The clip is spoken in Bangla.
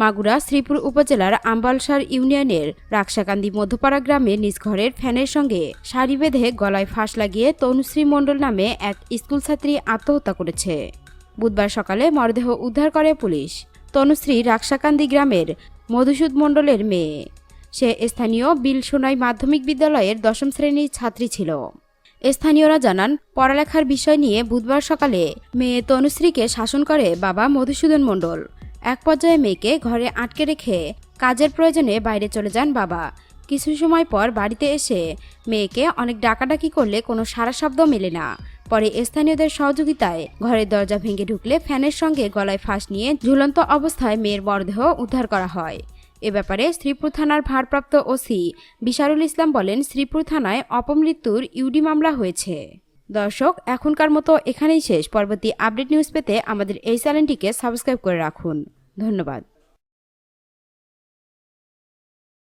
মাগুরা শ্রীপুর উপজেলার আম্বালসার ইউনিয়নের রাকসাকান্দি মধ্যপাড়া গ্রামে নিজ ঘরের ফ্যানের সঙ্গে সারি বেঁধে গলায় ফাঁস লাগিয়ে তনুশ্রী মণ্ডল নামে এক স্কুলছাত্রী আত্মহত্যা করেছে। বুধবার সকালে মরদেহ উদ্ধার করে পুলিশ। তনুশ্রী রাকসাকান্দি গ্রামের মধুসূদ মণ্ডলের মেয়ে। সে স্থানীয় বিলসোনাই মাধ্যমিক বিদ্যালয়ের ১০ম শ্রেণীর ছাত্রী ছিল। স্থানীয়রা জানান, পড়ালেখার বিষয় নিয়ে বুধবার সকালে মেয়ে তনুশ্রীকে শাসন করে বাবা মধুসূদন মণ্ডল। এক পর্যায়ে মেয়েকে ঘরে আটকে রেখে কাজের প্রয়োজনে বাইরে চলে যান বাবা। কিছু সময় পর বাড়িতে এসে মেয়েকে অনেক ডাকাডাকি করলে কোনো সাড়া শব্দ মেলে না। পরে স্থানীয়দের সহযোগিতায় ঘরের দরজা ভেঙে ঢুকলে ফ্যানের সঙ্গে গলায় ফাঁস নিয়ে ঝুলন্ত অবস্থায় মেয়ের মরদেহ উদ্ধার করা হয়। এ ব্যাপারে শ্রীপুর থানার ভারপ্রাপ্ত ওসি বিশারুল ইসলাম বলেন, শ্রীপুর থানায় অপমৃত্যুর ইউডি মামলা হয়েছে। দর্শক, এখনকার মতো এখানেই শেষ। পরবর্তী আপডেট নিউজ পেতে আমাদের এই চ্যানেলটিকে সাবস্ক্রাইব করে রাখুন। ধন্যবাদ।